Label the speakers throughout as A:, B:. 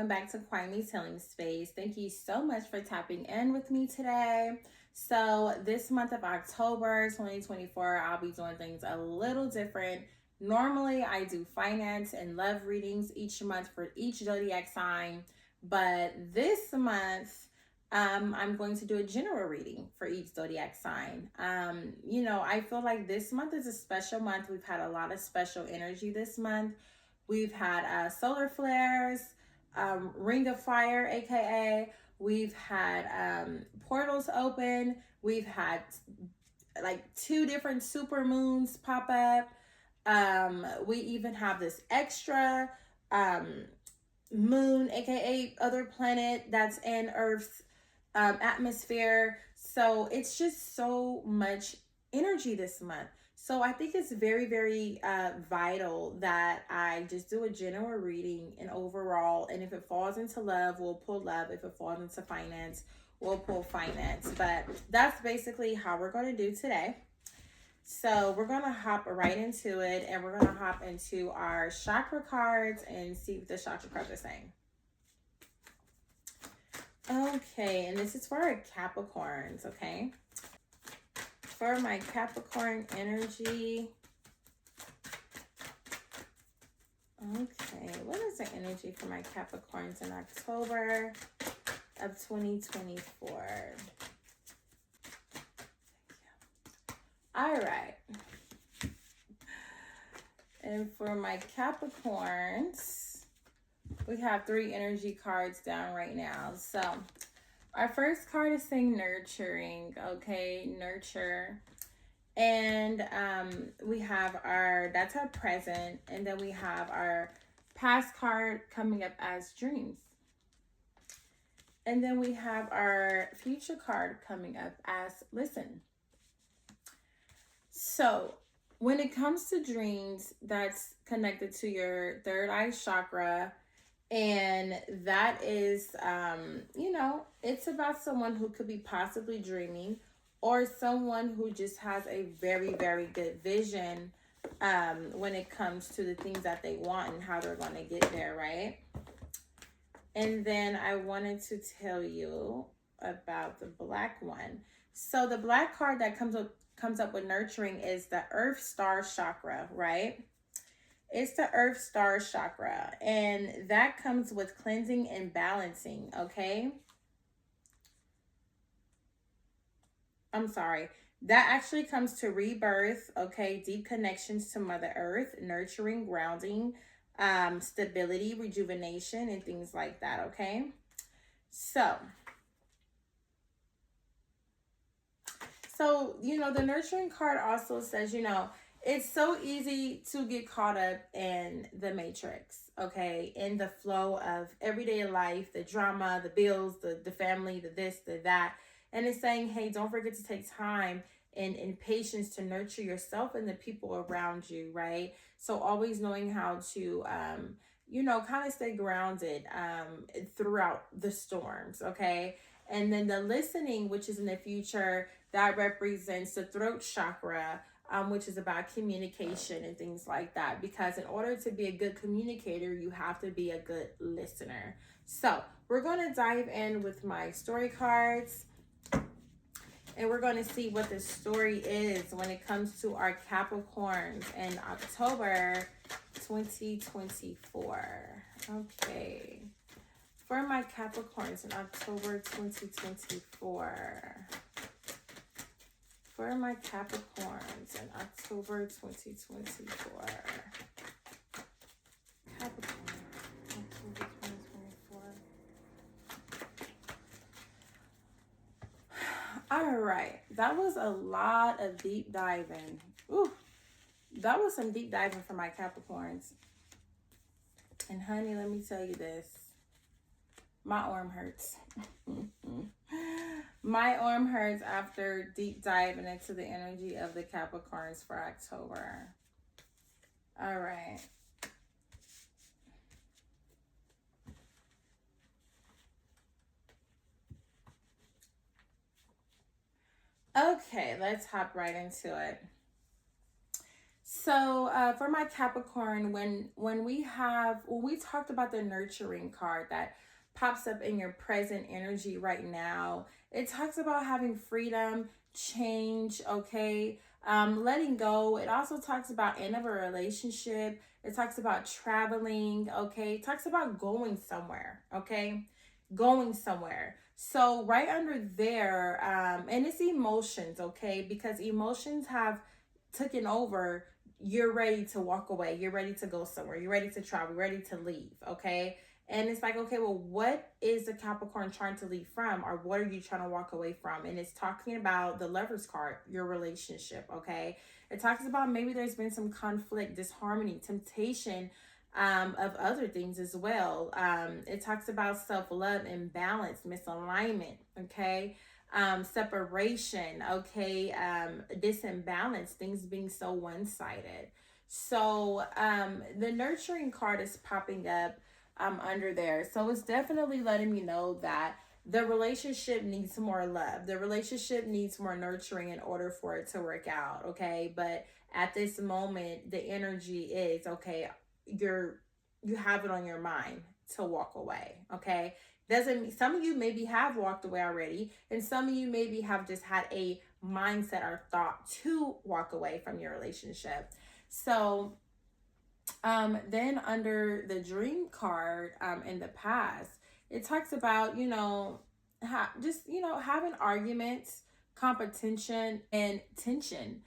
A: welcome back to Quimey's Healing Space. Thank you so much for tapping in with me today. So this month of October 2024, I'll be doing things a little different. Normally, I do finance and love readings each month for each zodiac sign, but this month, I'm going to do a general reading for each zodiac sign. I feel like this month is a special month. We've had a lot of special energy this month. We've had solar flares, ring of fire, aka we've had portals open. We've had like 2 different super moons pop up. We even have this extra moon, aka other planet that's in Earth's atmosphere. So it's just so much energy this month. So I think it's very, very vital that I just do a general reading and overall. And if it falls into love, we'll pull love. If it falls into finance, we'll pull finance. But that's basically how we're going to do today. So we're going to hop right into it, and we're going to hop into our chakra cards and see what the chakra cards are saying. Okay, and this is for our Capricorns, okay? For my Capricorn energy. Okay, what is the energy for my Capricorns in October of 2024? All right. And for my Capricorns, we have 3 energy cards down right now. So our first card is saying nurturing, okay, nurture. And we have that's our present. And then we have our past card coming up as dreams. And then we have our future card coming up as listen. So when it comes to dreams, that's connected to your third eye chakra. And that is, it's about someone who could be possibly dreaming, or someone who just has a very, very good vision when it comes to the things that they want and how they're going to get there, right? And then I wanted to tell you about the black one. So the black card that comes up with nurturing is the Earth Star Chakra, right? It's the Earth Star Chakra, and that comes with cleansing and balancing, okay? I'm sorry. That actually comes to rebirth, okay? Deep connections to Mother Earth, nurturing, grounding, stability, rejuvenation, and things like that, okay? So, the nurturing card also says, it's so easy to get caught up in the matrix, okay? In the flow of everyday life, the drama, the bills, the family, the this, the that. And it's saying, hey, don't forget to take time and patience to nurture yourself and the people around you, right? So always knowing how to, kind of stay grounded throughout the storms, okay? And then the listening, which is in the future, that represents the throat chakra, which is about communication and things like that. Because in order to be a good communicator, you have to be a good listener. So we're going to dive in with my story cards. And we're going to see what the story is when it comes to our Capricorns in October 2024. Okay. For my Capricorns in October 2024. For my Capricorns in October 2024. Capricorn, October 2024. All right. That was a lot of deep diving. Ooh, that was some deep diving for my Capricorns. And honey, let me tell you this. My arm hurts. My arm hurts after deep diving into the energy of the Capricorns for October. All right. Okay, let's hop right into it. So for my Capricorn, when we talked about the nurturing card that pops up in your present energy right now, it talks about having freedom, change, okay, letting go. It also talks about end of a relationship. It talks about traveling, okay. It talks about going somewhere, okay, going somewhere. So right under there, and it's emotions, okay, because emotions have taken over. You're ready to walk away, you're ready to go somewhere, you're ready to travel, you're ready to leave, okay. And it's like, okay, well, what is the Capricorn trying to leave from, or what are you trying to walk away from? And it's talking about the Lovers card, your relationship, okay. It talks about maybe there's been some conflict, disharmony, temptation, of other things as well. It talks about self-love, imbalance, misalignment, okay, separation, okay, disimbalance, things being so one-sided. So the nurturing card is popping up under there. So it's definitely letting me know that the relationship needs more love. The relationship needs more nurturing in order for it to work out, okay? But at this moment, the energy is okay, you're you have it on your mind to walk away, okay? Doesn't some of you maybe have walked away already, and some of you maybe have just had a mindset or thought to walk away from your relationship. So then under the dream card, in the past, it talks about, just, having arguments, competition, and tension,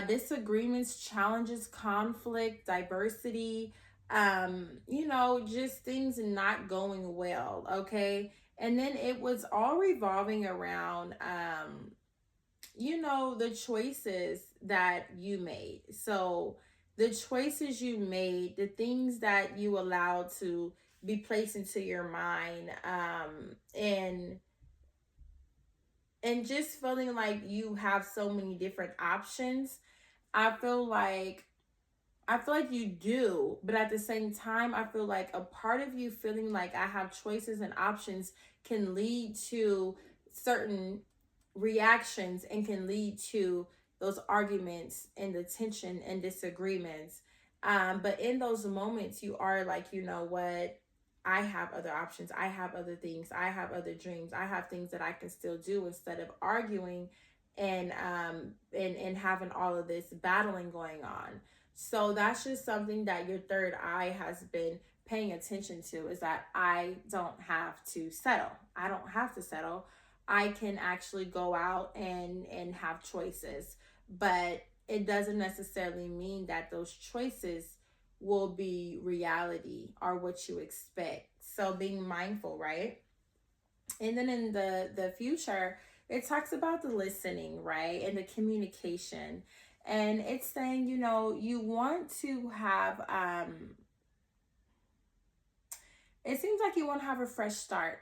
A: disagreements, challenges, conflict, diversity, just things not going well. Okay. And then it was all revolving around, the choices that you made. So the choices you made, the things that you allowed to be placed into your mind, and just feeling like you have so many different options. I feel like you do, but at the same time, I feel like a part of you feeling like I have choices and options can lead to certain reactions and can lead to those arguments and the tension and disagreements. But in those moments, you are like, you know what? I have other options. I have other things. I have other dreams. I have things that I can still do instead of arguing and having all of this battling going on. So that's just something that your third eye has been paying attention to, is that I don't have to settle. I don't have to settle. I can actually go out and have choices, but it doesn't necessarily mean that those choices will be reality or what you expect. So being mindful, right? And then in the future, it talks about the listening, right? And the communication. And it's saying, you want to have it seems like you want to have a fresh start.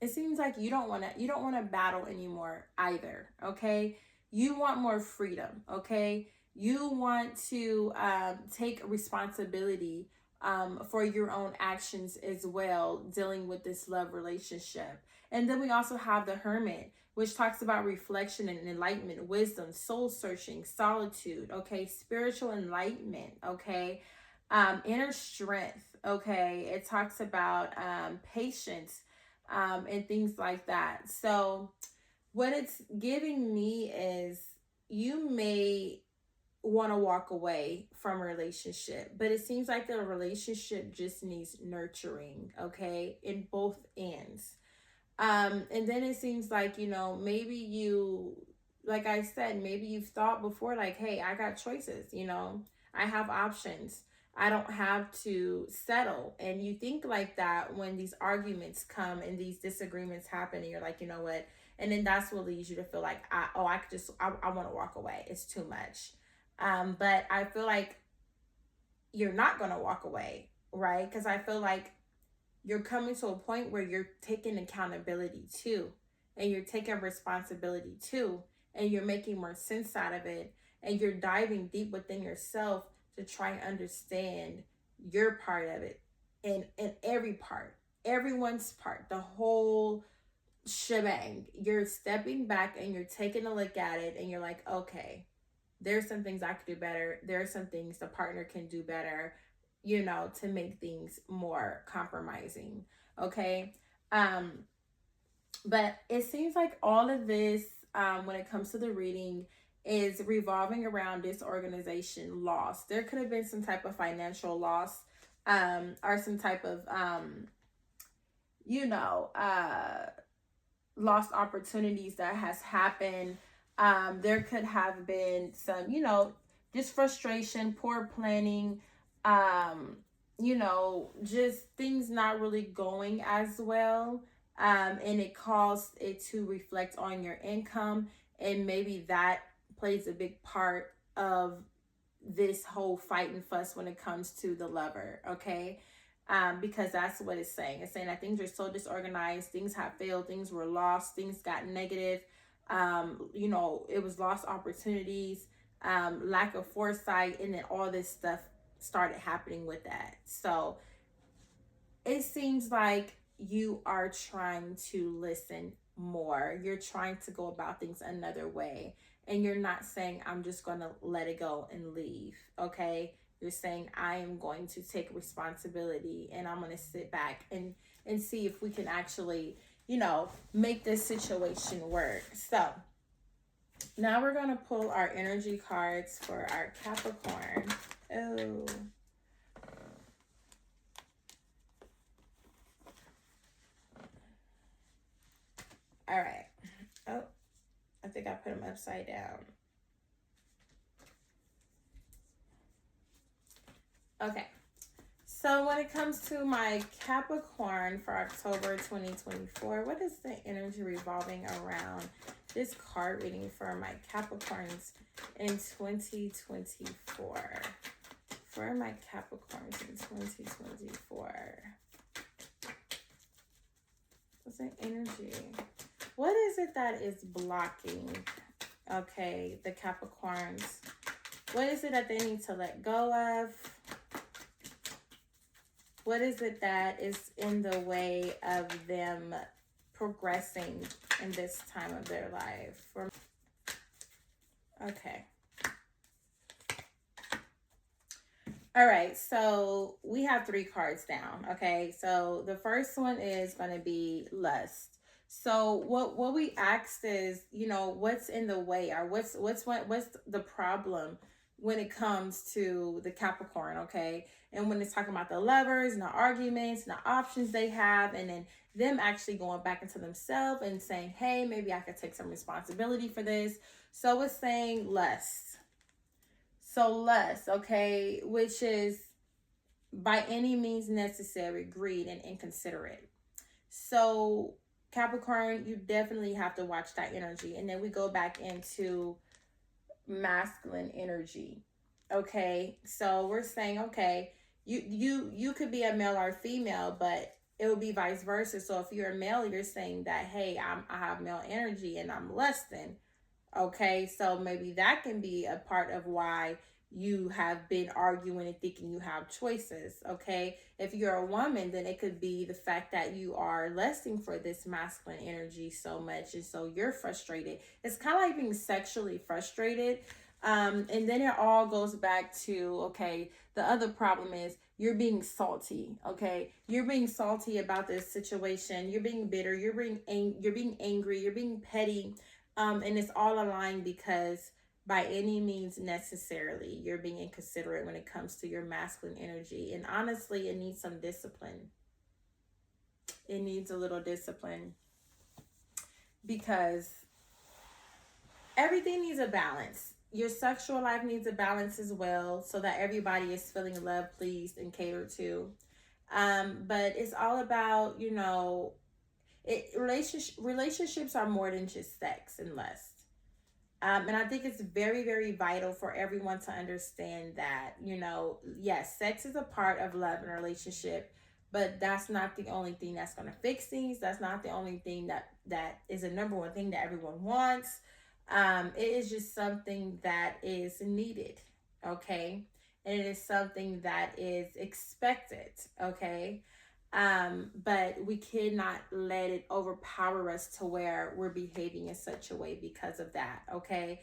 A: It seems like you don't want to battle anymore either, okay? You want more freedom, okay? You want to take responsibility for your own actions as well, dealing with this love relationship. And then we also have the Hermit, which talks about reflection and enlightenment, wisdom, soul searching, solitude, okay, spiritual enlightenment, okay, inner strength, okay. It talks about patience, and things like that. So, what it's giving me is you may want to walk away from a relationship, but it seems like the relationship just needs nurturing, okay, in both ends. And then it seems like, maybe like I said, maybe you've thought before, like, hey, I got choices, I have options. I don't have to settle. And you think like that when these arguments come and these disagreements happen, and you're like, you know what? And then that's what leads you to feel like, I want to walk away. It's too much. But I feel like you're not going to walk away, right? Because I feel like you're coming to a point where you're taking accountability too, and you're taking responsibility too, and you're making more sense out of it, and you're diving deep within yourself to try and understand your part of it, and every part, everyone's part, the whole shebang. You're stepping back and you're taking a look at it, and you're like, okay, there's some things I could do better. There are some things the partner can do better, you know, to make things more compromising. Okay. Um, but it seems like all of this, when it comes to the reading, is revolving around disorganization loss. There could have been some type of financial loss, or some type of, you know, lost opportunities that has happened. There could have been some, you know, just frustration, poor planning, um, you know, just things not really going as well. And it caused it to reflect on your income. And maybe that plays a big part of this whole fight and fuss when it comes to the lover, okay? Because that's what it's saying. It's saying that things are so disorganized, things have failed, things were lost, things got negative. You know, it was lost opportunities, lack of foresight, and then all this stuff started happening with that. So it seems like you are trying to listen more. You're trying to go about things another way. And you're not saying, I'm just going to let it go and leave. Okay. You're saying, I am going to take responsibility and I'm going to sit back and see if we can actually, you know, make this situation work. So now we're going to pull our energy cards for our Capricorn. Oh. All right. Oh, I think I put them upside down. Okay. So when it comes to my Capricorn for October 2024, what is the energy revolving around this card reading for my Capricorns in 2024? For my Capricorns in 2024. What's the energy? What is it that is blocking, okay, the Capricorns? What is it that they need to let go of? What is it that is in the way of them progressing in this time of their life? Okay. All right, so we have 3 cards down, okay? So the first one is going to be lust. So what we asked is, you know, what's in the way, or what's the problem when it comes to the Capricorn, okay? And when it's talking about the lovers and the arguments and the options they have, and then them actually going back into themselves and saying, hey, maybe I could take some responsibility for this. So it's saying lust. So lust, okay, which is by any means necessary, greed, and inconsiderate. So Capricorn, you definitely have to watch that energy. And then we go back into masculine energy. Okay, so we're saying, okay, you could be a male or female, but it would be vice versa. So if you're a male, you're saying that, hey, I have male energy and I'm less than. Okay, so maybe that can be a part of why you have been arguing and thinking you have choices. Okay, if you're a woman, then it could be the fact that you are lusting for this masculine energy so much, and so you're frustrated. It's kind of like being sexually frustrated. And then it all goes back to, okay, the other problem is you're being salty. Okay, you're being salty about this situation. You're being bitter. You're being angry. You're being petty. And it's all aligned because by any means necessarily, you're being inconsiderate when it comes to your masculine energy. And honestly, it needs some discipline. It needs a little discipline because everything needs a balance. Your sexual life needs a balance as well, so that everybody is feeling loved, pleased, and catered to. But it's all about, you know, relationships are more than just sex and lust. And I think it's very, very vital for everyone to understand that, you know, yes, sex is a part of love and relationship, but that's not the only thing that's going to fix things. That's not the only thing that is a number one thing that everyone wants. It is just something that is needed, okay? And it is something that is expected, okay? But we cannot let it overpower us to where we're behaving in such a way because of that, okay?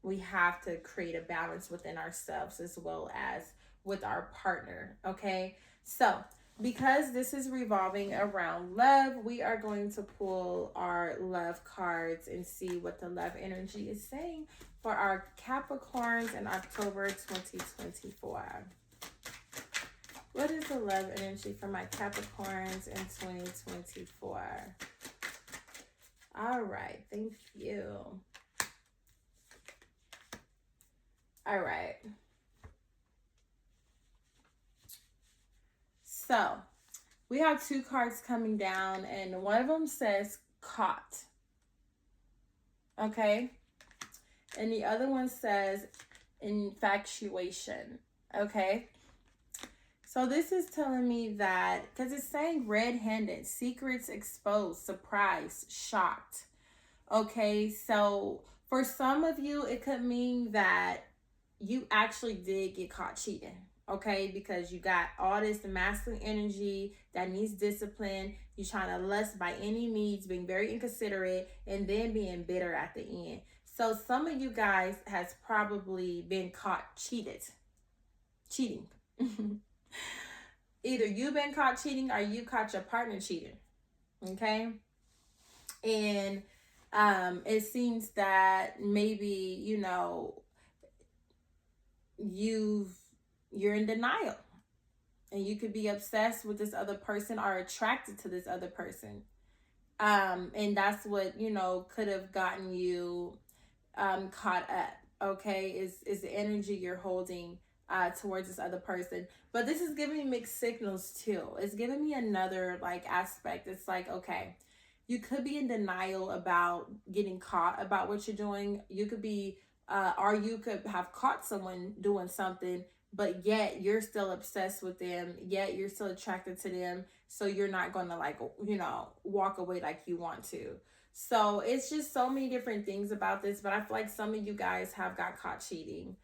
A: we have to create a balance within ourselves as well as with our partner. Okay, so because this is revolving around love, we are going to pull our love cards and see what the love energy is saying for our Capricorns in October 2024. What is the love energy for my Capricorns in 2024? All right, thank you. All right. So we have two cards coming down, and one of them says caught. Okay. And the other one says infatuation. Okay. So this is telling me that, because it's saying red-handed, secrets exposed, surprised, shocked. Okay. So for some of you, it could mean that you actually did get caught cheating. Okay, because you got all this masculine energy that needs discipline. You're trying to lust by any means, being very inconsiderate, and then being bitter at the end. So some of you guys has probably been caught cheating. Either you've been caught cheating or you caught your partner cheating. Okay, and it seems that maybe you're in denial, and you could be obsessed with this other person or attracted to this other person, and that's what could have gotten you caught up. Okay, is the energy you're holding towards this other person. But this is giving me mixed signals too. It's giving me another aspect. It's like, okay, you could be in denial about getting caught about what you're doing. You could be or you could have caught someone doing something, but yet you're still obsessed with them, yet you're still attracted to them, so you're not going to walk away like you want to. So it's just so many different things about this, but I feel like some of you guys have got caught cheating.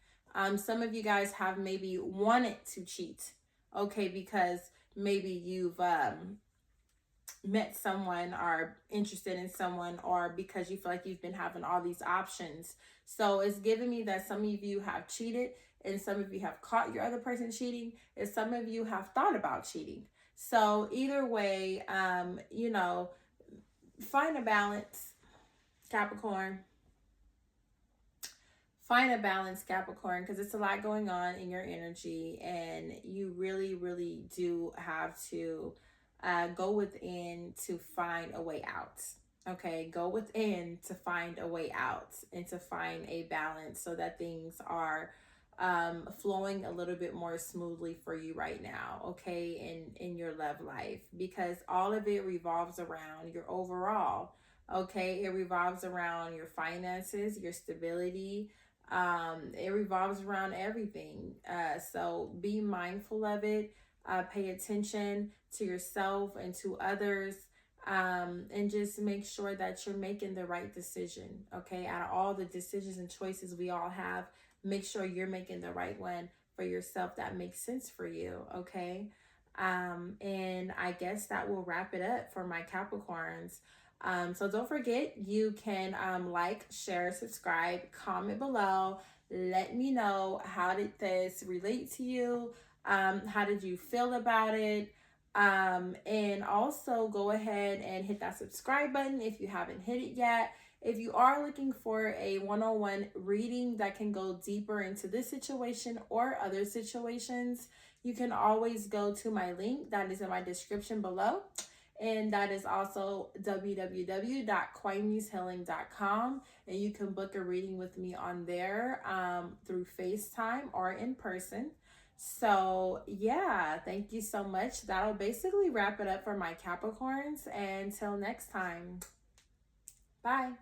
A: Some of you guys have maybe wanted to cheat, okay, because maybe you've met someone or interested in someone, or because you feel like you've been having all these options. So it's giving me that some of you have cheated, and some of you have caught your other person cheating, and some of you have thought about cheating. So either way, find a balance, Capricorn. Find a balance, Capricorn, because it's a lot going on in your energy, and you really, really do have to go within to find a way out. Okay, go within to find a way out and to find a balance so that things are flowing a little bit more smoothly for you right now, okay, in your love life, because all of it revolves around your overall. Okay, it revolves around your finances, your stability. It revolves around everything. So be mindful of it. Pay attention to yourself and to others, and just make sure that you're making the right decision. Okay, out of all the decisions and choices we all have, make sure you're making the right one for yourself that makes sense for you. Okay, and I guess that will wrap it up for my Capricorns. So don't forget, you can like, share, subscribe, comment below. Let me know, how did this relate to you? How did you feel about it? And also go ahead and hit that subscribe button if you haven't hit it yet. If you are looking for a one-on-one reading that can go deeper into this situation or other situations, you can always go to my link that is in my description below. And that is also www.quainieshealing.com. And you can book a reading with me on there through FaceTime or in person. So yeah, thank you so much. That'll basically wrap it up for my Capricorns. And until next time, bye.